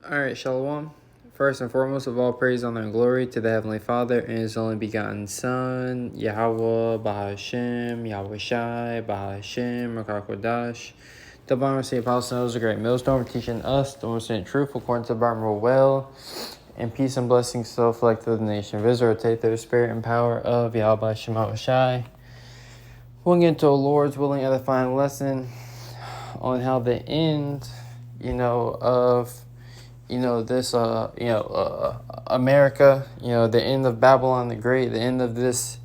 Alright, Shalom. First and foremost of all praise, honor, and glory to the Heavenly Father and His only begotten Son, Yahweh, Bahashem, Yahweh Shai, Bahashem, Rakar Kodash. The Bible St. Apostle knows the great millstone, teaching us the most truth according to the Bible well, and peace and blessings so reflect to the nation of Israel. Take the spirit and power of Yahweh Shem Yahweh Shai. We'll get into a Lord's willing edifying lesson on how the end, of this, America, the end of Babylon the Great, the end of this,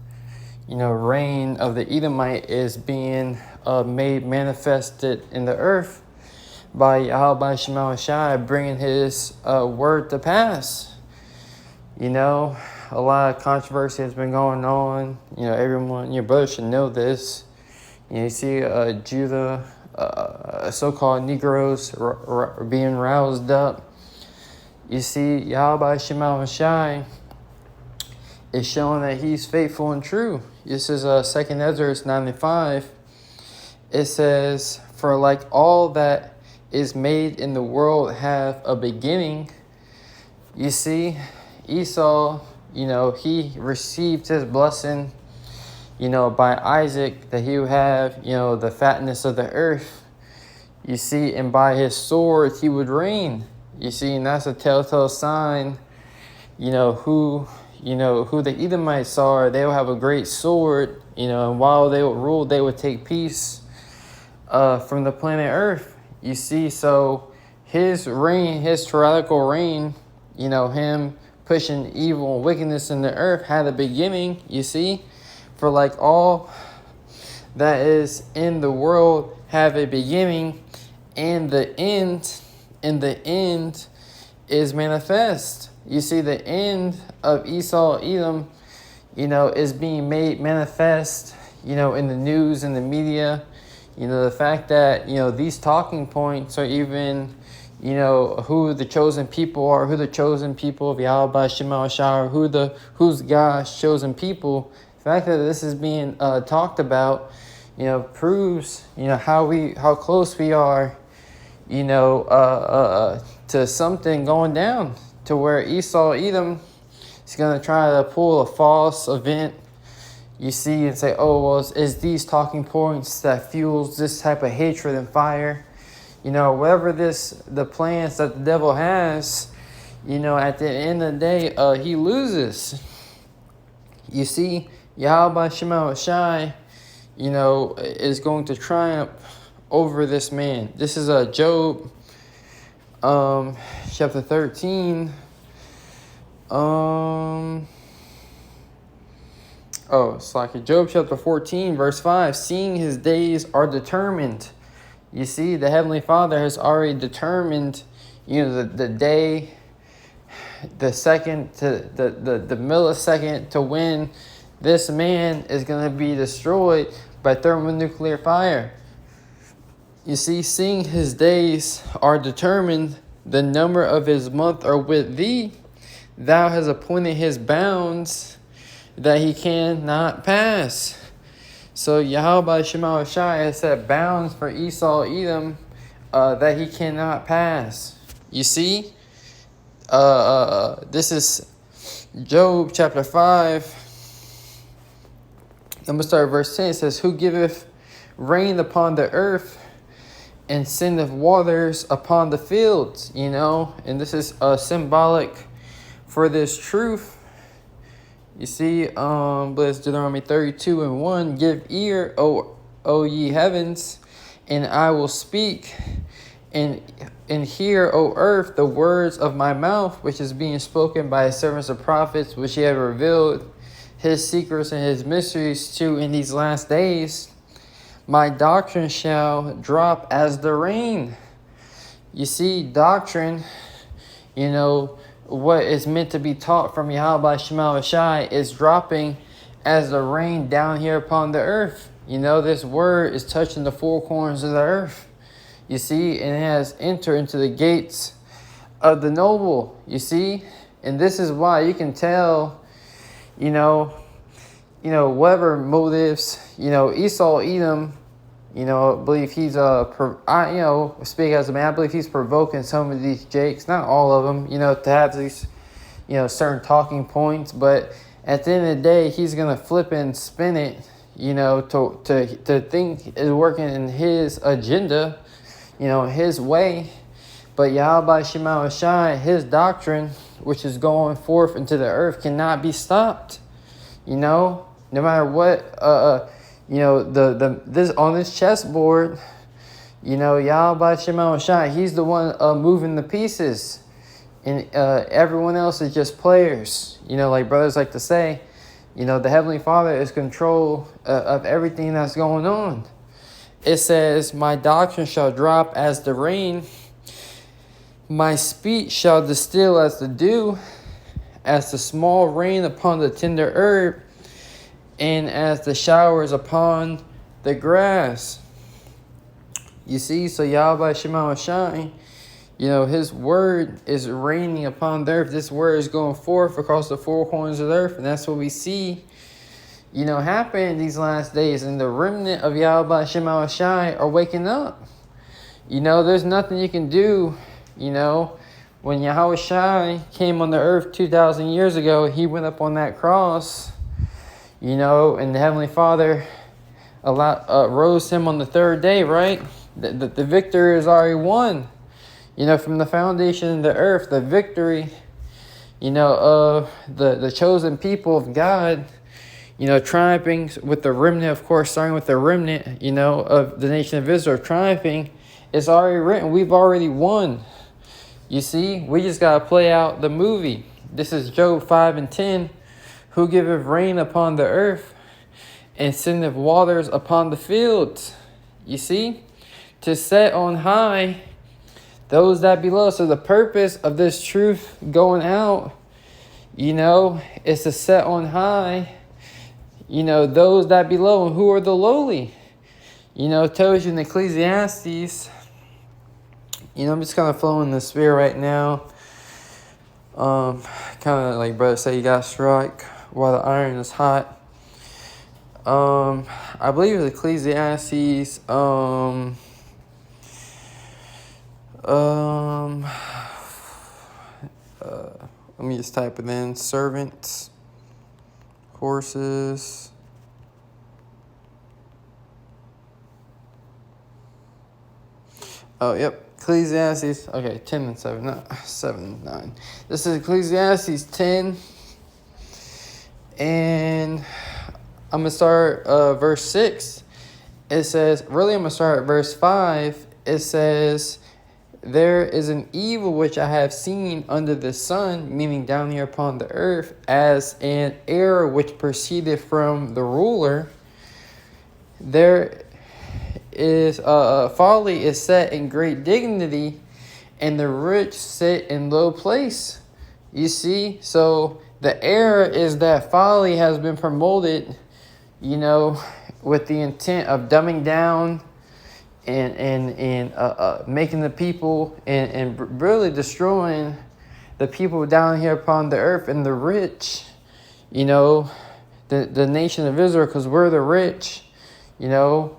reign of the Edomite is being made manifested in the earth by Yahweh Shema Shai bringing his word to pass. A lot of controversy has been going on. Everyone, your brother should know this. You see Judah, so-called Negroes being roused up. You see, Yahweh Shema Shai is showing that he's faithful and true. This is 2nd Ezra 9:5. It says, "For like all that is made in the world have a beginning." You see, Esau, he received his blessing, by Isaac, that he would have, the fatness of the earth. You see, and by his sword he would reign. You see, and that's a telltale sign, who the Edomites are. They will have a great sword, and while they would rule, they would take peace from the planet Earth. You see, so his reign, his tyrannical reign, him pushing evil and wickedness in the earth had a beginning, you see. For like all that is in the world have a beginning, and the end is manifest. You see, the end of Esau, Edom, is being made manifest, in the news, in the media. The fact that, these talking points are even, who the chosen people are, who the chosen people of Yahweh Shema Shai, who's God's chosen people. The fact that this is being talked about, proves, how close we are, to something going down, to where Esau, Edom, is going to try to pull a false event, you see, and say, oh, well, it's these talking points that fuels this type of hatred and fire. Whatever the plans that the devil has, at the end of the day, he loses. You see, Yahweh Shema Shai, is going to triumph over this man. This is Job, chapter 13. It's like Job chapter 14, verse 5. Seeing his days are determined. You see, the Heavenly Father has already determined, the day, the second, to the millisecond to when this man is going to be destroyed by thermonuclear fire. You see, seeing his days are determined, the number of his month are with thee. Thou hast appointed his bounds that he cannot pass. So Yahweh Shema Shai has set bounds for Esau, Edom, that he cannot pass. You see, this is Job chapter 5. I'm going to start at verse 10. It says, "Who giveth rain upon the earth, and sendeth waters upon the fields," and this is symbolic for this truth. You see, bless Deuteronomy 32:1, "Give ear, O ye heavens, and I will speak, and hear, O earth, the words of my mouth, which is being spoken by his servants the prophets, which he hath revealed his secrets and his mysteries to in these last days. My doctrine shall drop as the rain." You see, doctrine, what is meant to be taught from Yahweh Shema Shai is dropping as the rain down here upon the earth. This word is touching the four corners of the earth. You see, and it has entered into the gates of the noble. You see, and this is why you can tell, whatever motives, Esau, Edom, You know, I believe he's speak as a man, I believe he's provoking some of these jakes, not all of them, you know, to have these, you know, certain talking points. But at the end of the day, he's gonna flip and spin it, you know, to think is working in his agenda, you know, his way. But Yahweh Shema Shai, his doctrine, which is going forth into the earth, cannot be stopped. You know, no matter what, you know, this on this chessboard, you know, Yahweh Shema Shai, he's the one moving the pieces, and everyone else is just players. You know, like brothers like to say, you know, the Heavenly Father is control of everything that's going on. It says, "My doctrine shall drop as the rain. My speech shall distill as the dew, as the small rain upon the tender herb, and as the showers upon the grass." You see, so Yahweh Shema Shai, you know, his word is raining upon the earth. This word is going forth across the four corners of the earth, and that's what we see, you know, happen in these last days. And the remnant of Yahweh Shema Shai are waking up. You know, there's nothing you can do. You know, when Yahweh Shai came on the earth 2,000 years ago, he went up on that cross, you know, and the Heavenly Father rose him on the third day, right? The victory is already won. You know, from the foundation of the earth, the victory, you know, of the chosen people of God, you know, triumphing with the remnant, of course, starting with the remnant, you know, of the nation of Israel, triumphing, it's already written. We've already won. You see, we just got to play out the movie. This is Job 5:10. "Who giveth rain upon the earth, and sendeth waters upon the fields." You see, to set on high those that below. So the purpose of this truth going out, you know, is to set on high, you know, those that below. And who are the lowly? You know, it tells you in Ecclesiastes. You know, I'm just kind of flowing in the spirit right now. Kind of like brother say, you got to strike while the iron is hot. I believe it's Ecclesiastes. Let me just type it in. Servants, horses. Oh, yep. Ecclesiastes, okay, 10 and 7, not 7 and 9. This is Ecclesiastes 10, and I'm going to start verse 6. It says, really I'm going to start at verse 5. It says, "There is an evil which I have seen under the sun," meaning down here upon the earth, "as an error which proceeded from the ruler. There is folly is set in great dignity, and the rich sit in low place." You see, so the error is that folly has been promoted, you know, with the intent of dumbing down and making the people and really destroying the people down here upon the earth, and the rich, you know, the nation of Israel, because we're the rich, you know,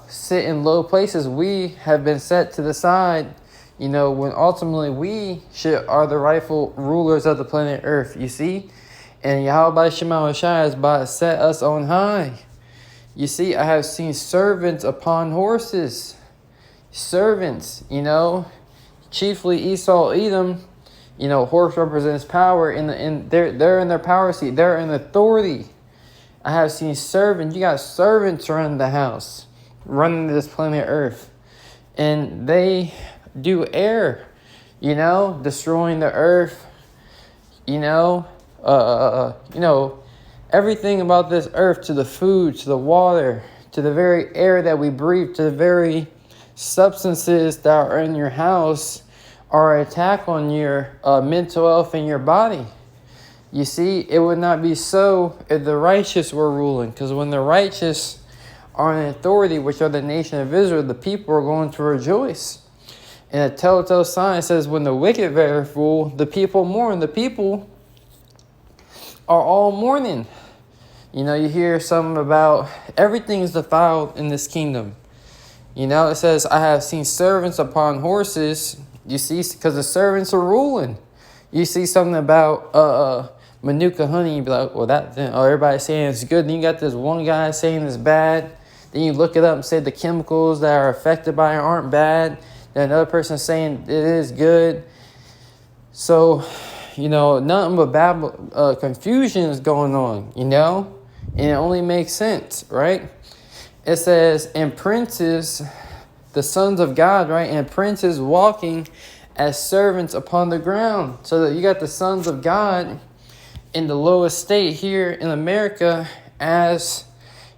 sit in low places. We have been set to the side, you know, when ultimately we are the rightful rulers of the planet Earth, you see? And Yahweh Shema Shai has about to set us on high. You see, I have seen servants upon horses. Servants, you know, chiefly Esau, Edom, you know, horse represents power, they're in their power seat, they're in authority. I have seen servants. You got servants running the house, running this planet Earth, and they do err, you know, destroying the earth, you know, everything about this earth, to the food, to the water, to the very air that we breathe, to the very substances that are in your house, are an attack on your mental health and your body. You see, it would not be so if the righteous were ruling, because when the righteous are in authority, which are the nation of Israel, the people are going to rejoice. And a telltale sign says, when the wicked rule, the people mourn. The people are all mourning. You know, you hear something about everything is defiled in this kingdom. You know, it says, I have seen servants upon horses. You see, because the servants are ruling. You see something about Manuka honey, you be like, well, everybody's saying it's good. Then you got this one guy saying it's bad. Then you look it up and say the chemicals that are affected by it aren't bad. Then another person saying it is good. So, you know, nothing but confusion is going on, you know? And it only makes sense, right? It says, and princes, the sons of God, right? And princes walking as servants upon the ground. So that you got the sons of God in the lowest state here in America as,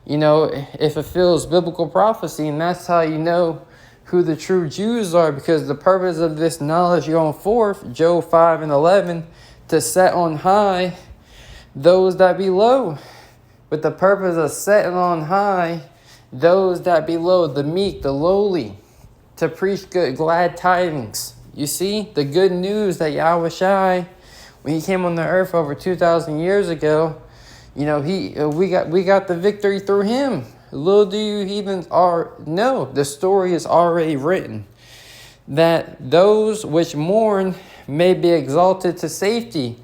you know, it fulfills biblical prophecy. And that's how you know who the true Jews are, because the purpose of this knowledge going forth, Job 5:11, to set on high those that be low. With the purpose of setting on high those that be low, the meek, the lowly, to preach glad tidings. You see, the good news that Yahweh Shai, when he came on the earth over 2,000 years ago, you know, we got the victory through him. Little do you even know, the story is already written, that those which mourn may be exalted to safety.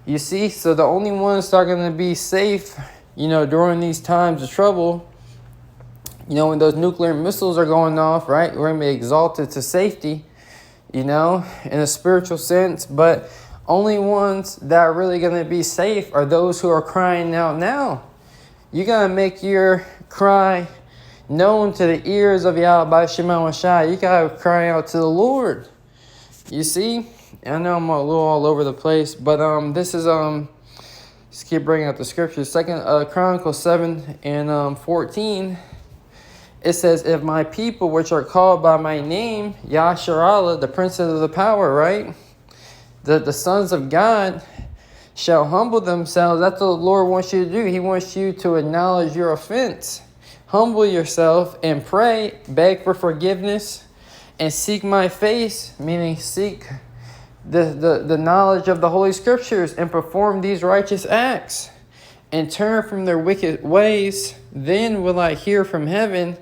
You see, so the only ones that are going to be safe, you know, during these times of trouble, you know, when those nuclear missiles are going off, right, we're going to be exalted to safety, you know, in a spiritual sense. But only ones that are really going to be safe are those who are crying out now. You got to make your cry known to the ears of Yahweh Shema Shai. You got to cry out to the Lord. You see? I know I'm a little all over the place, but this is let's keep bringing up the scriptures. Second Chronicles 7:14. It says, if my people which are called by my name, Yasharallah, the princes of the power, right? The sons of God shall humble themselves. That's what the Lord wants you to do. He wants you to acknowledge your offense. Humble yourself and pray, beg for forgiveness, and seek my face, meaning seek the knowledge of the Holy Scriptures, and perform these righteous acts, and turn from their wicked ways. Then will I hear from heaven,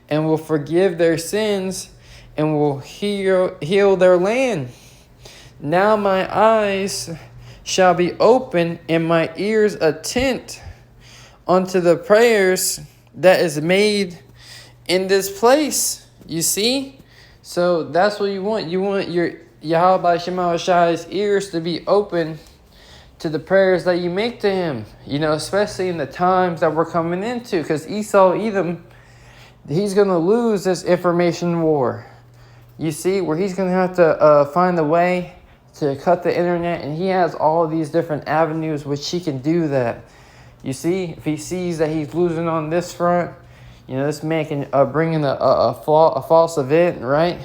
and will forgive their sins, and will heal their land. Now my eyes shall be open, and my ears attent unto the prayers that is made in this place. You see? So that's what you want. You want your Yahweh Shema Shai's ears to be open to the prayers that you make to him. You know, especially in the times that we're coming into. Because Esau, Edom, he's going to lose this information war. You see, where he's going to have to find a way to cut the internet, and he has all these different avenues which he can do that. You see, if he sees that he's losing on this front, you know, this man can bring in a false event, right?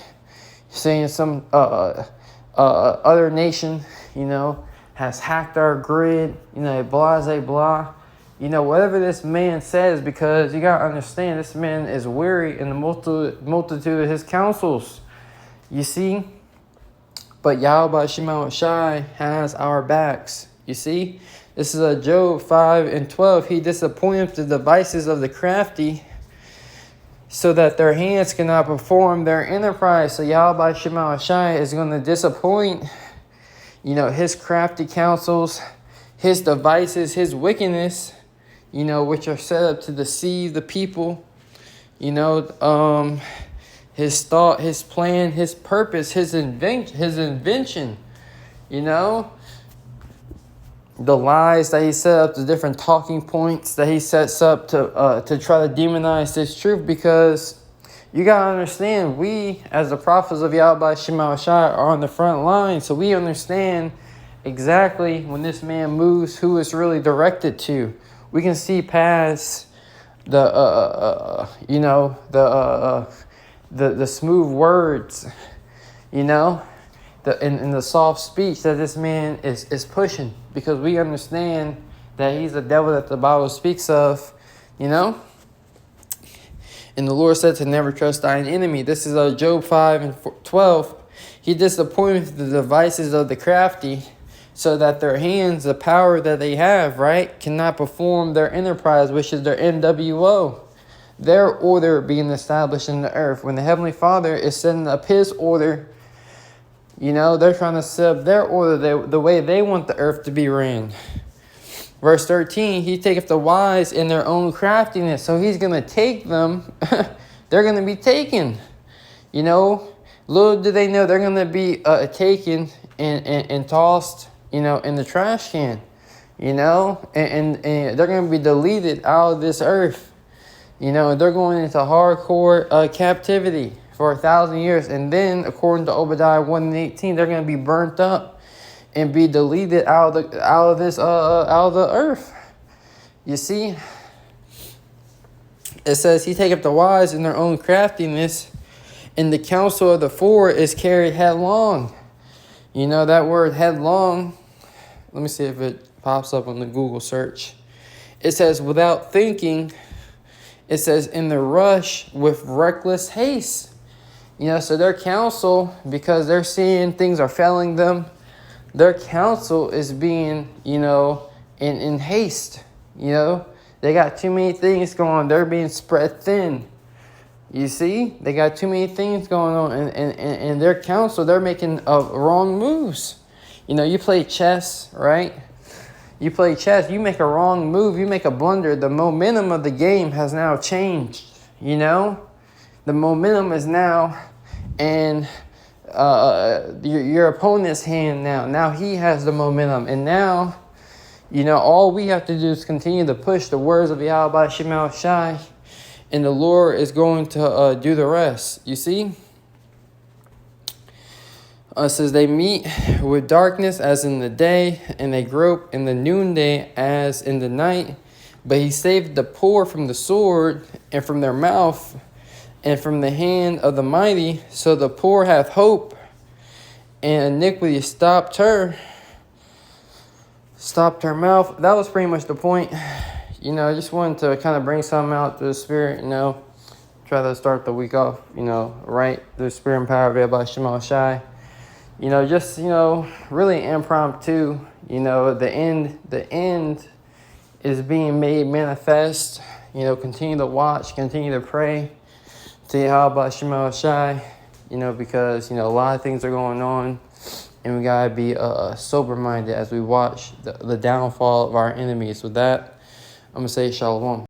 Saying some other nation, you know, has hacked our grid, you know, blah. You know, whatever this man says, because you got to understand, this man is weary in the multitude of his counsels. You see? But Yahweh Shema Shai has our backs. You see? This is Job 5:12. He disappointeth the devices of the crafty, so that their hands cannot perform their enterprise. So Yahweh Shema Shai is going to disappoint, you know, his crafty counsels, his devices, his wickedness, you know, which are set up to deceive the people. You know, his thought, his plan, his purpose, his invention, you know, the lies that he set up, the different talking points that he sets up to try to demonize this truth. Because you got to understand, we as the prophets of Yahweh Shema Shai are on the front line. So we understand exactly when this man moves, who it's really directed to. We can see past the smooth words, you know, in the soft speech that this man is pushing, because we understand that he's the devil that the Bible speaks of, you know. And the Lord said to never trust thine enemy. This is Job 5:12. He disappointed the devices of the crafty, so that their hands, the power that they have, right, cannot perform their enterprise, which is their NWO. Their order being established in the earth. When the Heavenly Father is setting up his order, you know, they're trying to set up their order the way they want the earth to be ran. Verse 13, he taketh the wise in their own craftiness. So he's going to take them. They're going to be taken. You know, little do they know they're going to be taken and tossed, you know, in the trash can. You know, and they're going to be deleted out of this earth. You know, they're going into hardcore captivity for 1,000 years. And then, according to Obadiah 1:18, they're going to be burnt up and be deleted out of the earth. You see, it says, he taketh the wise in their own craftiness, and the counsel of the forward is carried headlong. You know, that word headlong, let me see if it pops up on the Google search. It says, without thinking. It says, in the rush with reckless haste. You know, so their counsel, because they're seeing things are failing them, their counsel is being, you know, in haste. You know, they got too many things going on. They're being spread thin. You see, they got too many things going on. And their counsel, they're making wrong moves. You know, you play chess, right? You play chess, you make a wrong move, you make a blunder, the momentum of the game has now changed, you know? The momentum is now in your opponent's hand now. Now he has the momentum. And now, you know, all we have to do is continue to push the words of Yahweh Shema Shai, and the Lord is going to do the rest. You see? It says, they meet with darkness as in the day, and they grope in the noonday as in the night. But he saved the poor from the sword, and from their mouth, and from the hand of the mighty. So the poor hath hope, and iniquity stopped her mouth. That was pretty much the point. You know, I just wanted to kind of bring something out to the Spirit, you know. Try to start the week off, you know, right. The Spirit and power of Yahweh Shema Shai. You know, just, you know, really impromptu. You know, the end is being made manifest. You know, continue to watch, continue to pray to Yahweh Shema Shai. You know, because, you know, a lot of things are going on. And we got to be sober-minded as we watch the downfall of our enemies. With that, I'm going to say shalom.